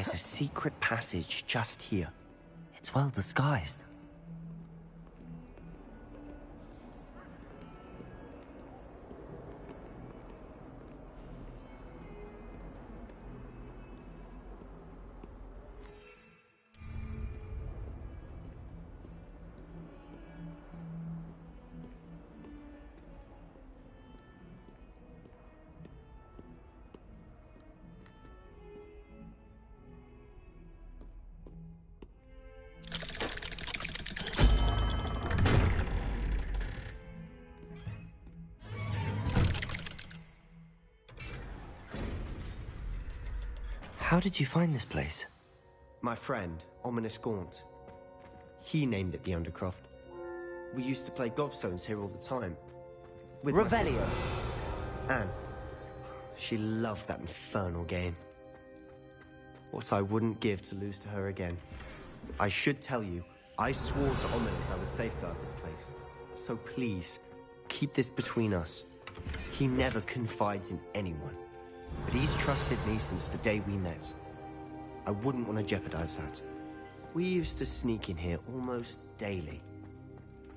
There's a secret passage just here. It's well disguised. How did you find this place? My friend, Ominous Gaunt. He named it the Undercroft. We used to play gobstones here all the time. With Revelio! Anne. She loved that infernal game. What I wouldn't give to lose to her again. I should tell you, I swore to Ominous I would safeguard this place. So please, keep this between us. He never confides in anyone. But he's trusted me since the day we met. I wouldn't want to jeopardize that. We used to sneak in here almost daily.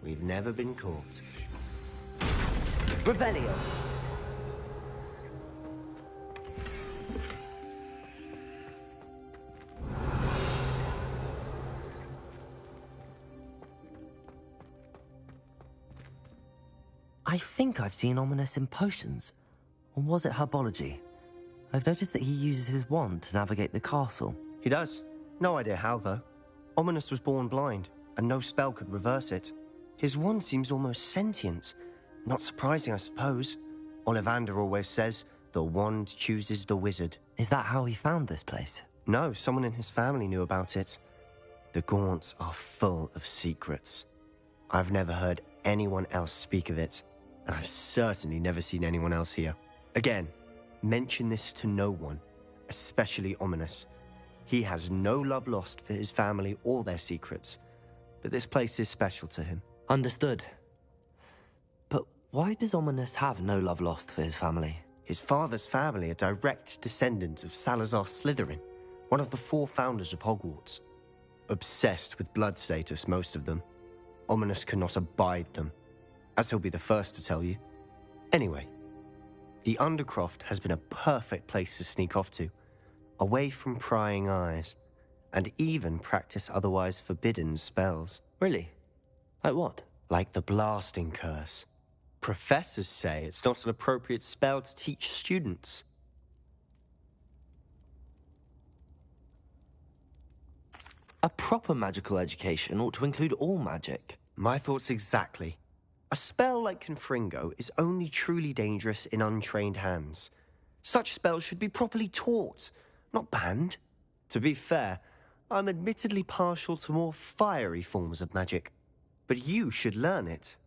We've never been caught. Revelio! I think I've seen Ominous in potions. Or was it herbology? I've noticed that he uses his wand to navigate the castle. He does. No idea how, though. Ominous was born blind, and no spell could reverse it. His wand seems almost sentient. Not surprising, I suppose. Ollivander always says, the wand chooses the wizard. Is that how he found this place? No, someone in his family knew about it. The Gaunts are full of secrets. I've never heard anyone else speak of it, and I've certainly never seen anyone else here. Again, mention this to no one, especially Ominous. He has no love lost for his family or their secrets, but this place is special to him. Understood. But why does Ominous have no love lost for his family? His father's family are direct descendants of Salazar Slytherin, one of the 4 founders of Hogwarts. Obsessed with blood status, most of them. Ominous cannot abide them, as he'll be the first to tell you. Anyway, the Undercroft has been a perfect place to sneak off to, away from prying eyes, and even practice otherwise forbidden spells. Really? Like what? Like the blasting curse. Professors say it's not an appropriate spell to teach students. A proper magical education ought to include all magic. My thoughts exactly. A spell like Confringo is only truly dangerous in untrained hands. Such spells should be properly taught, not banned. To be fair, I'm admittedly partial to more fiery forms of magic. But you should learn it.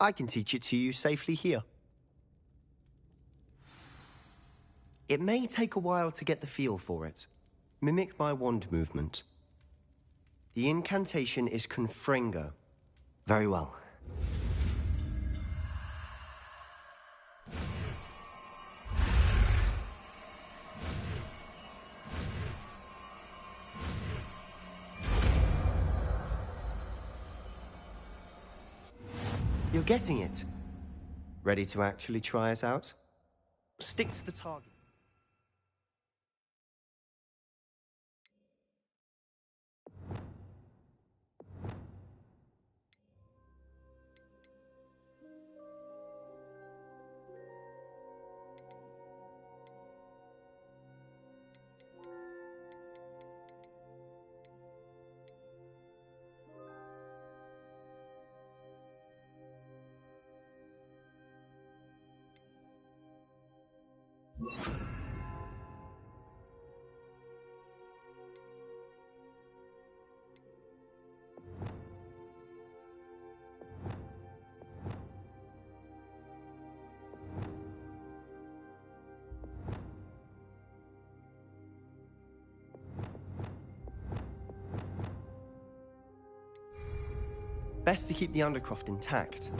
I can teach it to you safely here. It may take a while to get the feel for it. Mimic my wand movement. The incantation is Confringo. Very well. You're getting it. Ready to actually try it out? Stick to the target. Best to keep the Undercroft intact.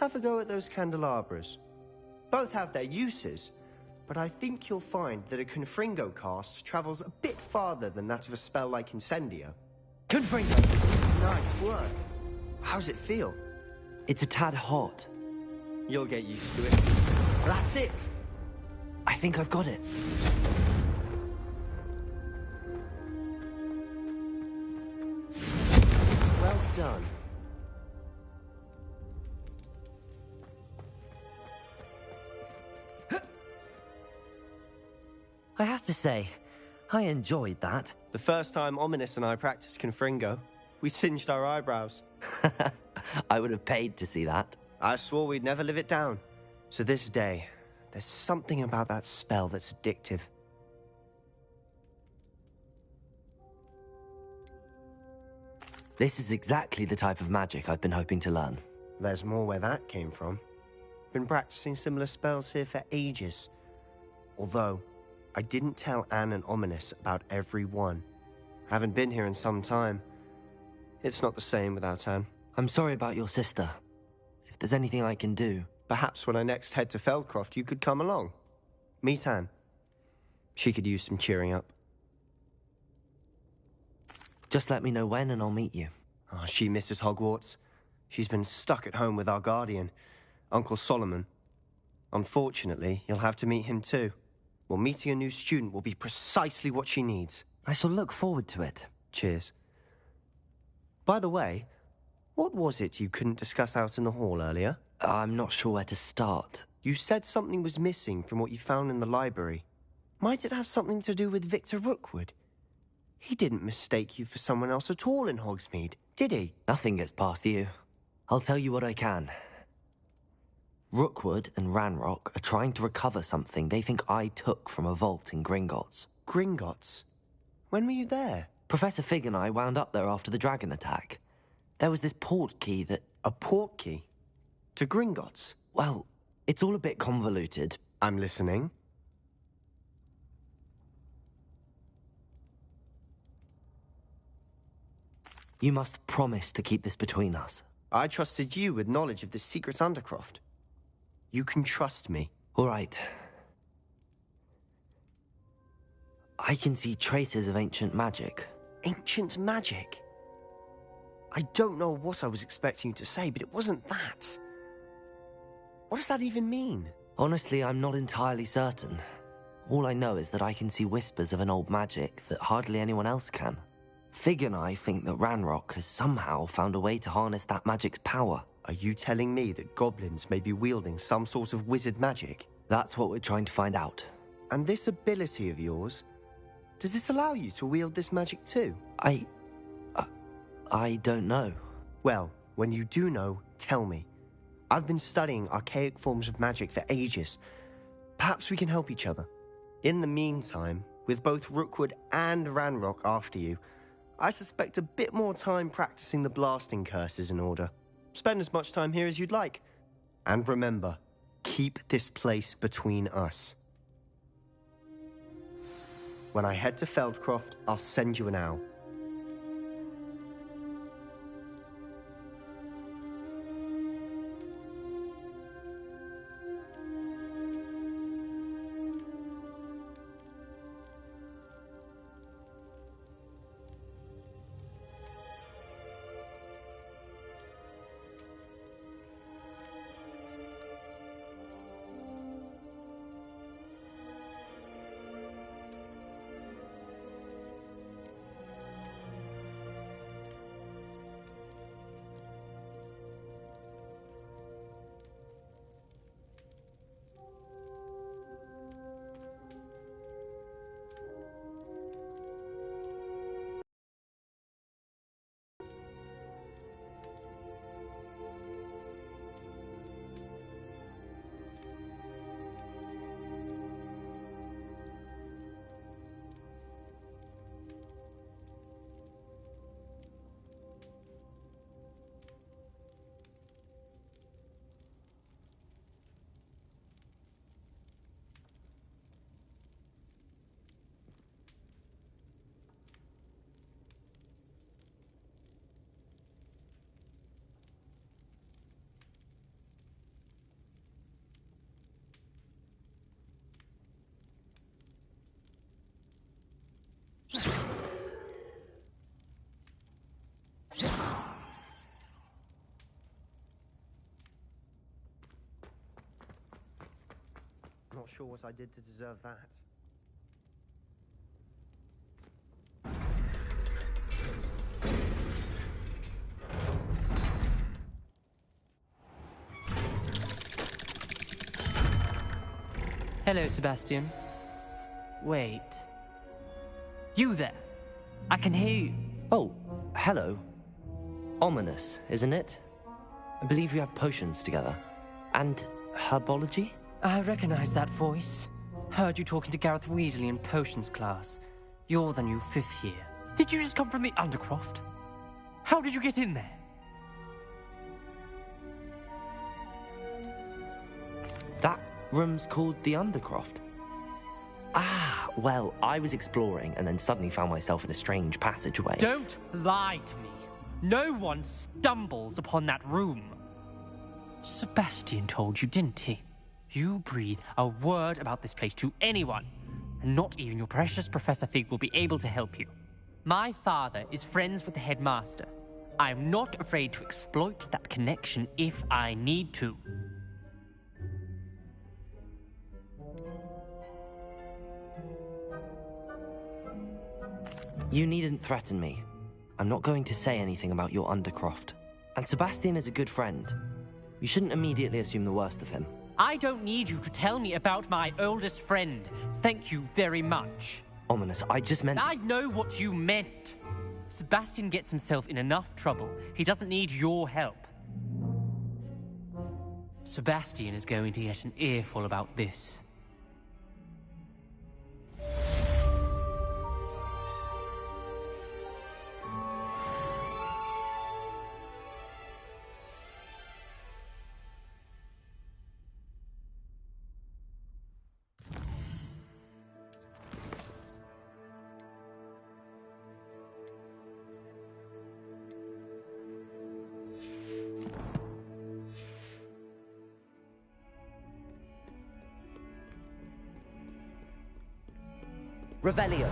Have a go at those candelabras. Both have their uses, but I think you'll find that a Confringo cast travels a bit farther than that of a spell like Incendio. Confringo! Nice work. How's it feel? It's a tad hot. You'll get used to it. That's it! I think I've got it. Well done. I have to say, I enjoyed that. The first time Ominous and I practiced Confringo, we singed our eyebrows. I would have paid to see that. I swore we'd never live it down. So this day, there's something about that spell that's addictive. This is exactly the type of magic I've been hoping to learn. There's more where that came from. Been practicing similar spells here for ages. Although, I didn't tell Anne and Ominous about every one. Haven't been here in some time. It's not the same without Anne. I'm sorry about your sister. If there's anything I can do... Perhaps when I next head to Feldcroft, you could come along. Meet Anne. She could use some cheering up. Just let me know when and I'll meet you. Oh, she misses Hogwarts. She's been stuck at home with our guardian, Uncle Solomon. Unfortunately, you'll have to meet him too. Well, meeting a new student will be precisely what she needs. I shall look forward to it. Cheers. By the way, what was it you couldn't discuss out in the hall earlier? I'm not sure where to start. You said something was missing from what you found in the library. Might it have something to do with Victor Rookwood? He didn't mistake you for someone else at all in Hogsmeade, did he? Nothing gets past you. I'll tell you what I can. Rookwood and Ranrock are trying to recover something they think I took from a vault in Gringotts. Gringotts? When were you there? Professor Fig and I wound up there after the dragon attack. There was this port key that... A port key? To Gringotts? Well, it's all a bit convoluted. I'm listening. You must promise to keep this between us. I trusted you with knowledge of the secret Undercroft. You can trust me. All right. I can see traces of ancient magic. Ancient magic? I don't know what I was expecting you to say, but it wasn't that. What does that even mean? Honestly, I'm not entirely certain. All I know is that I can see whispers of an old magic that hardly anyone else can. Fig and I think that Ranrock has somehow found a way to harness that magic's power. Are you telling me that goblins may be wielding some sort of wizard magic? That's what we're trying to find out. And this ability of yours, does it allow you to wield this magic too? I don't know. Well, when you do know, tell me. I've been studying archaic forms of magic for ages. Perhaps we can help each other. In the meantime, with both Rookwood and Ranrock after you, I suspect a bit more time practicing the blasting curse is in order. Spend as much time here as you'd like. And remember, keep this place between us. When I head to Feldcroft, I'll send you an owl. not sure what I did to deserve that. Hello, Sebastian. Wait. You there? I can hear you. Oh, hello. Ominous, isn't it? I believe you have potions together. And herbology? I recognize that voice. Heard you talking to Gareth Weasley in potions class. You're the new 5th year. Did you just come from the Undercroft? How did you get in there? That room's called the Undercroft. Ah, well, I was exploring and then suddenly found myself in a strange passageway. Don't lie to me. No one stumbles upon that room. Sebastian told you, didn't he? You breathe a word about this place to anyone, and not even your precious Professor Fig will be able to help you. My father is friends with the headmaster. I'm not afraid to exploit that connection if I need to. You needn't threaten me. I'm not going to say anything about your Undercroft. And Sebastian is a good friend. You shouldn't immediately assume the worst of him. I don't need you to tell me about my oldest friend. Thank you very much. Ominous, I just meant... I know what you meant. Sebastian gets himself in enough trouble. He doesn't need your help. Sebastian is going to get an earful about this. Revelio.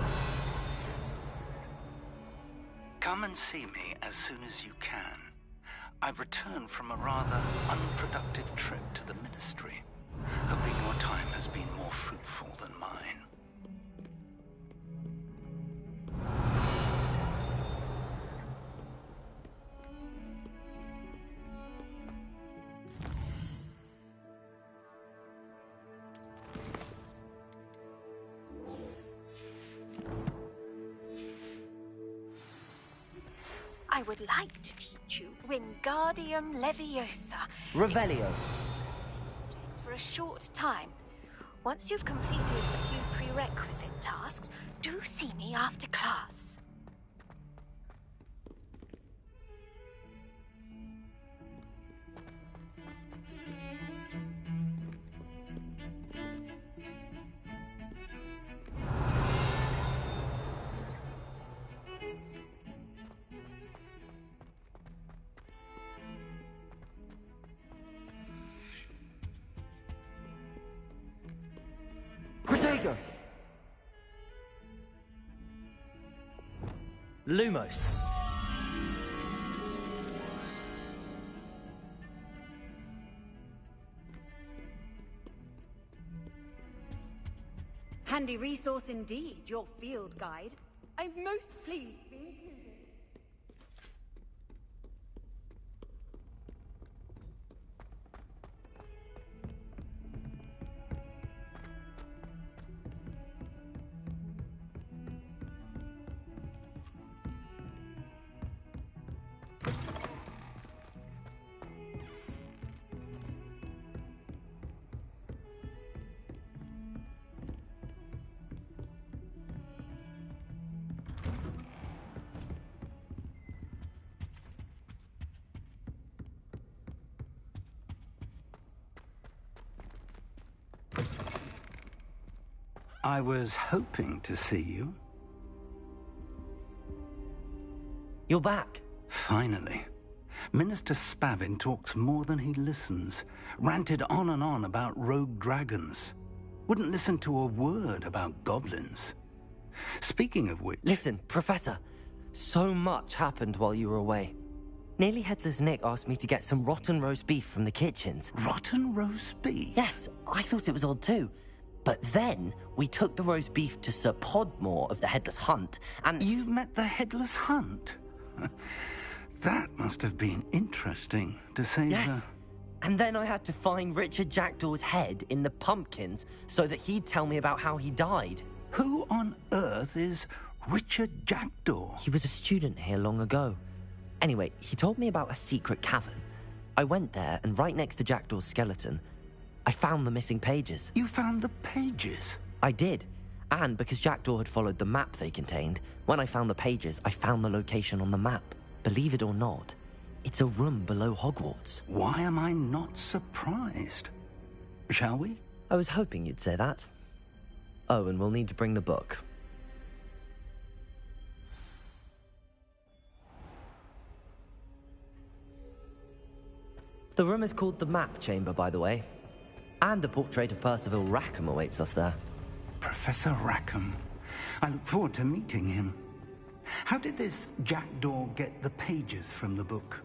Come and see me as soon as you can. I've returned from a rather unproductive trip to the Ministry, hoping your time has been more fruitful than mine. I would like to teach you Wingardium Leviosa. Revelio. For a short time. Once you've completed a few prerequisite tasks, do see me after class. Protego. Lumos. Handy resource indeed, your field guide. I'm most pleased to be included. I was hoping to see you. You're back. Finally. Minister Spavin talks more than he listens. Ranted on and on about rogue dragons. Wouldn't listen to a word about goblins. Speaking of which... Listen, Professor. So much happened while you were away. Nearly Headless Nick asked me to get some rotten roast beef from the kitchens. Rotten roast beef? Yes, I thought it was odd too. But then we took the roast beef to Sir Podmore of the Headless Hunt, and... You met the Headless Hunt? That must have been interesting, to say Yes. And then I had to find Richard Jackdaw's head in the pumpkins so that he'd tell me about how he died. Who on earth is Richard Jackdaw? He was a student here long ago. Anyway, he told me about a secret cavern. I went there, and right next to Jackdaw's skeleton, I found the missing pages. You found the pages? I did. And because Jackdaw had followed the map they contained, when I found the pages, I found the location on the map. Believe it or not, it's a room below Hogwarts. Why am I not surprised? Shall we? I was hoping you'd say that. Oh, and we'll need to bring the book. The room is called the Map Chamber, by the way. And a portrait of Percival Rackham awaits us there. Professor Rackham. I look forward to meeting him. How did this Jackdaw get the pages from the book?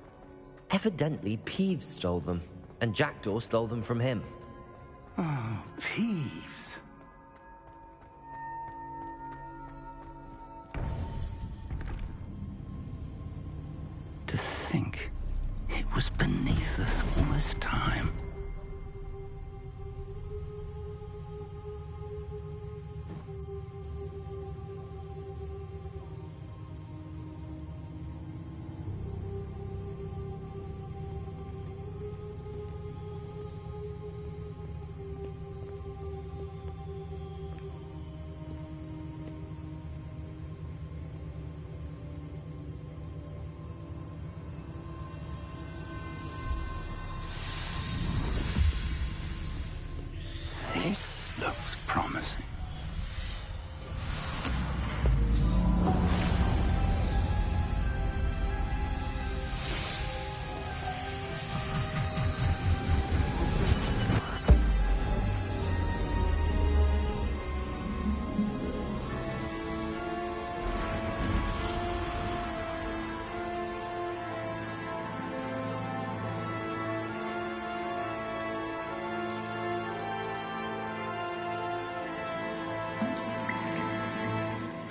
Evidently, Peeves stole them, and Jackdaw stole them from him. Oh, Peeves. To think it was beneath us all this time. This looks promising.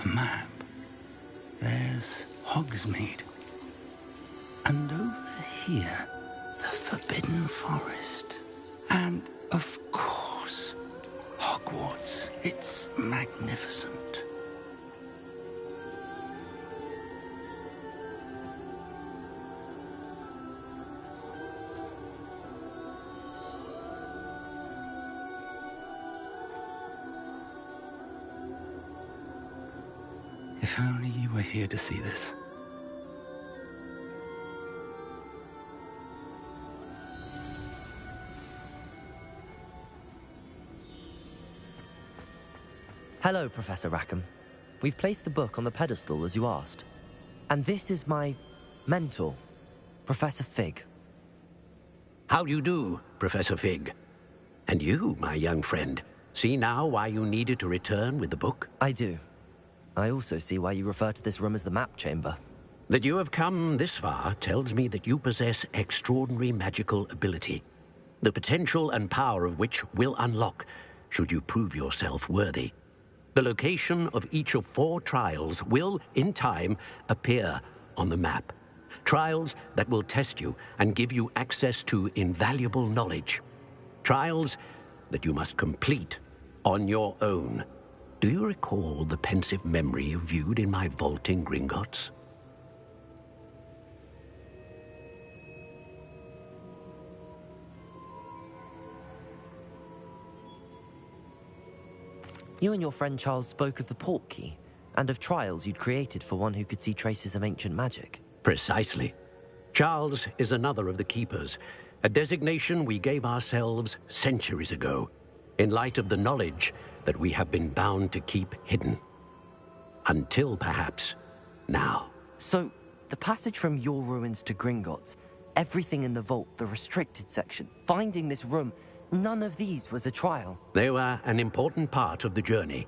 Map. There's Hogsmeade. And over here, the Forbidden Forest. And, of course, Hogwarts. It's magnificent. If only you were here to see this. Hello, Professor Rackham. We've placed the book on the pedestal as you asked. And this is my mentor, Professor Fig. How do you do, Professor Fig? And you, my young friend, see now why you needed to return with the book? I do. I also see why you refer to this room as the Map Chamber. That you have come this far tells me that you possess extraordinary magical ability, the potential and power of which will unlock should you prove yourself worthy. The location of each of 4 trials will, in time, appear on the map. Trials that will test you and give you access to invaluable knowledge. Trials that you must complete on your own. Do you recall the pensive memory you viewed in my vault in Gringotts? You and your friend Charles spoke of the portkey, and of trials you'd created for one who could see traces of ancient magic. Precisely. Charles is another of the Keepers, a designation we gave ourselves centuries ago, in light of the knowledge that we have been bound to keep hidden. Until, perhaps, now. So, the passage from your ruins to Gringotts, everything in the vault, the restricted section, finding this room, none of these was a trial. They were an important part of the journey,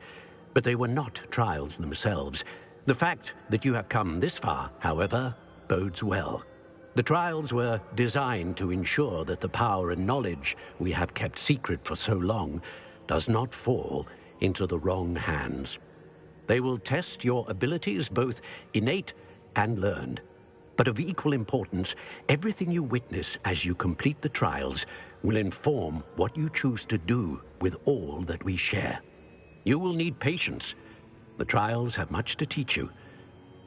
but they were not trials themselves. The fact that you have come this far, however, bodes well. The trials were designed to ensure that the power and knowledge we have kept secret for so long does not fall into the wrong hands. They will test your abilities, both innate and learned. But of equal importance, everything you witness as you complete the trials will inform what you choose to do with all that we share. You will need patience. The trials have much to teach you.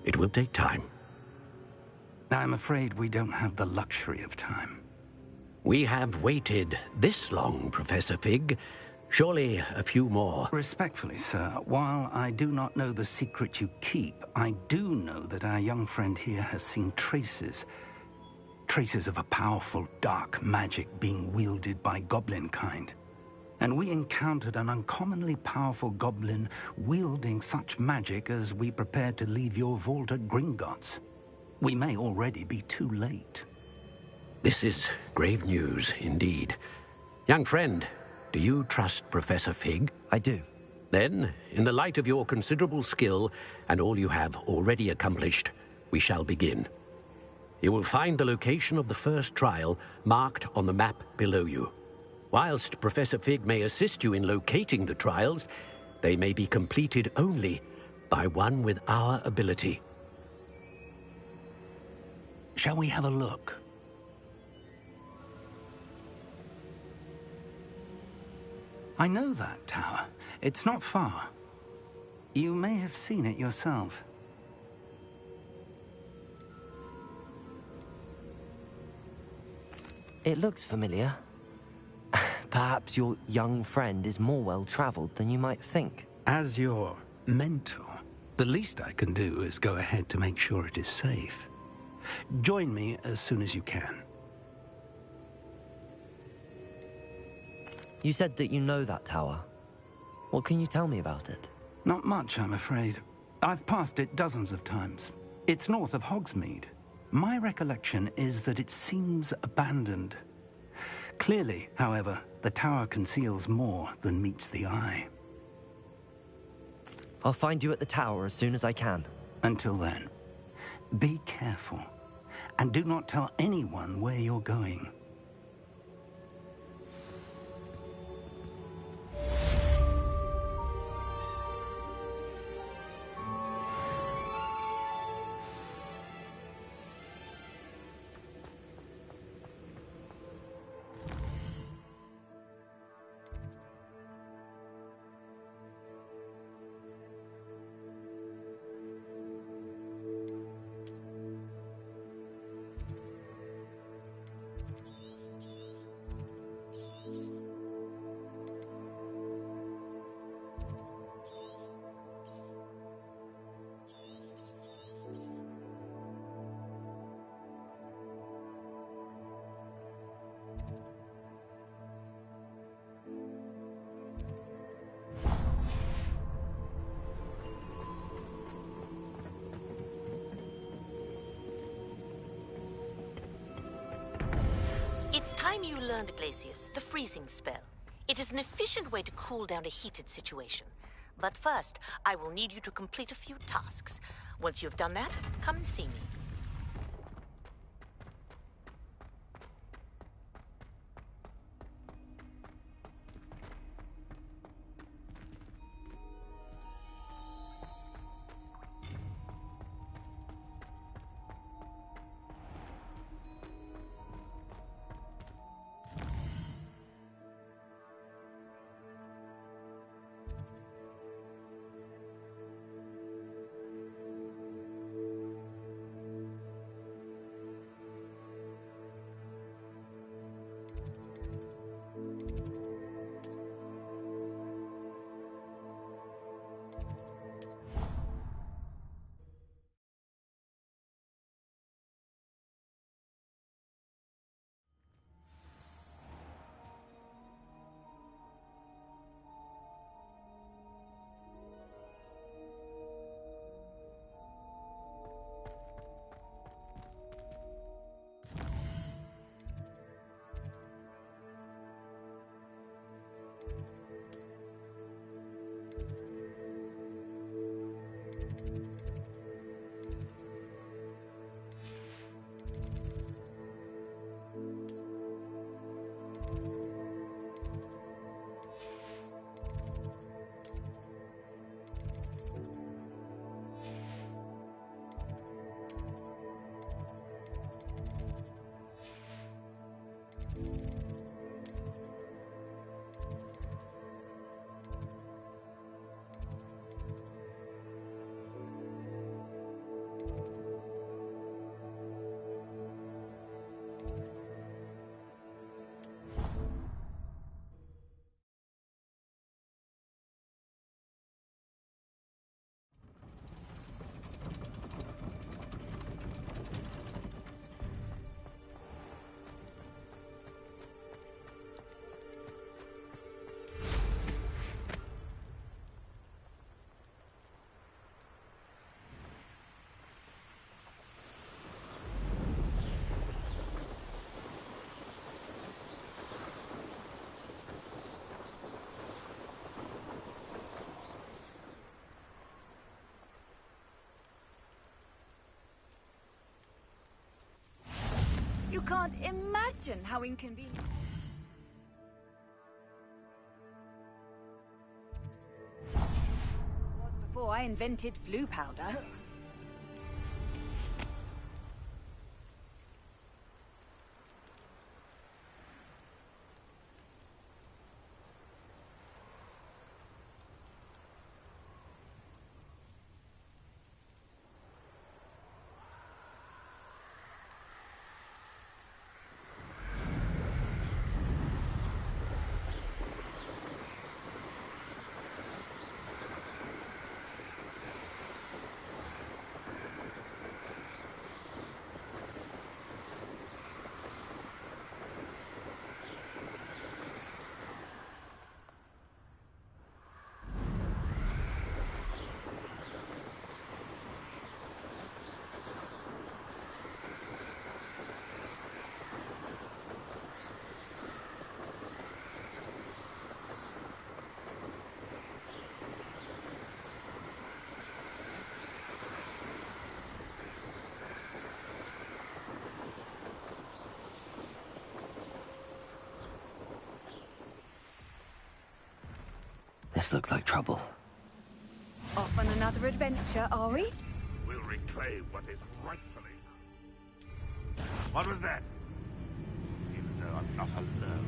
It will take time. I'm afraid we don't have the luxury of time. We have waited this long, Professor Fig. Surely a few more. Respectfully, sir, while I do not know the secret you keep, I do know that our young friend here has seen traces of a powerful dark magic being wielded by goblin kind. And we encountered an uncommonly powerful goblin wielding such magic as we prepared to leave your vault at Gringotts. We may already be too late. This is grave news indeed. Young friend, do you trust Professor Fig? I do. Then, in the light of your considerable skill and all you have already accomplished, we shall begin. You will find the location of the first trial marked on the map below you. Whilst Professor Fig may assist you in locating the trials, they may be completed only by one with our ability. Shall we have a look? I know that tower. It's not far. You may have seen it yourself. It looks familiar. Perhaps your young friend is more well-traveled than you might think. As your mentor, the least I can do is go ahead to make sure it is safe. Join me as soon as you can. You said that you know that tower. What can you tell me about it? Not much, I'm afraid. I've passed it dozens of times. It's north of Hogsmeade. My recollection is that it seems abandoned. Clearly, however, the tower conceals more than meets the eye. I'll find you at the tower as soon as I can. Until then, be careful, and do not tell anyone where you're going. It's time you learned, Glacius, the freezing spell. It is an efficient way to cool down a heated situation. But first, I will need you to complete a few tasks. Once you've done that, come and see me. can't imagine how inconvenient. Was before I invented flu powder. This looks like trouble. Off on another adventure, are we? We'll reclaim what is rightfully. What was that? Even though I'm not alone.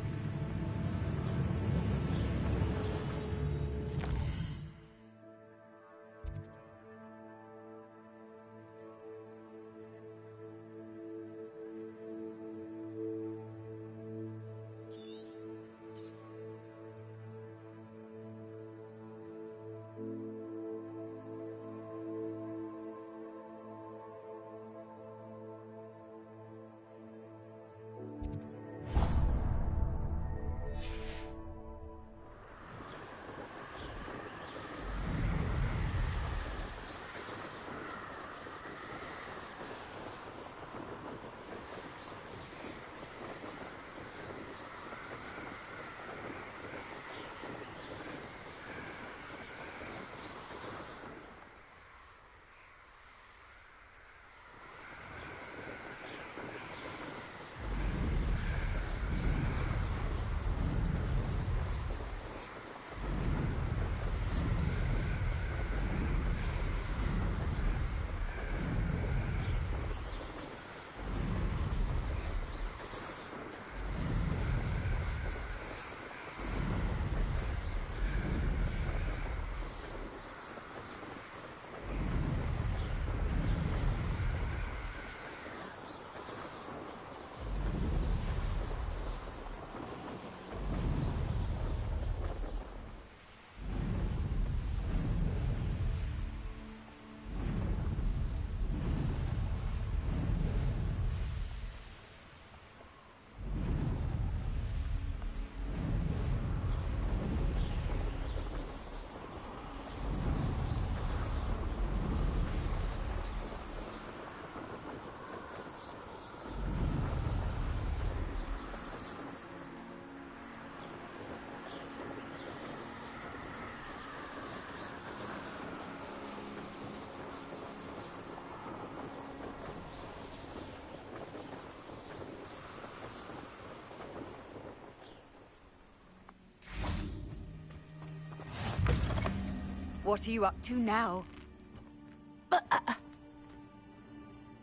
What are you up to now?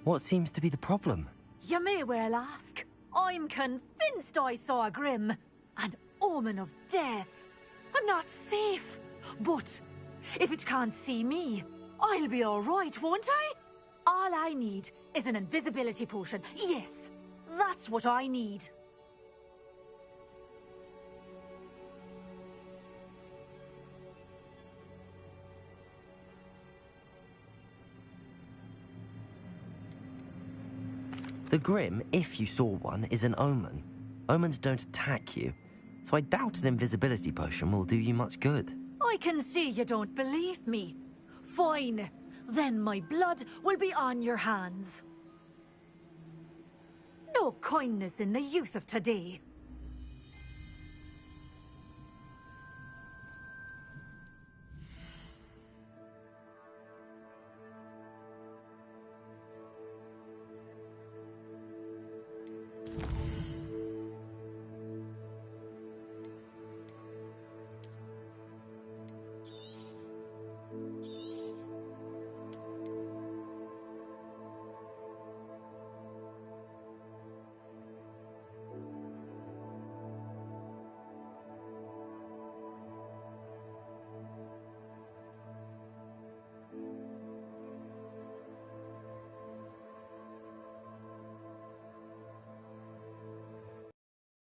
What seems to be the problem? You may well ask. I'm convinced I saw a Grim, an omen of death. I'm not safe. But if it can't see me, I'll be all right, won't I? All I need is an invisibility potion. Yes, that's what I need. The Grim, if you saw one, is an omen. Omens don't attack you, so I doubt an invisibility potion will do you much good. I can see you don't believe me. Fine. Then my blood will be on your hands. No kindness in the youth of today.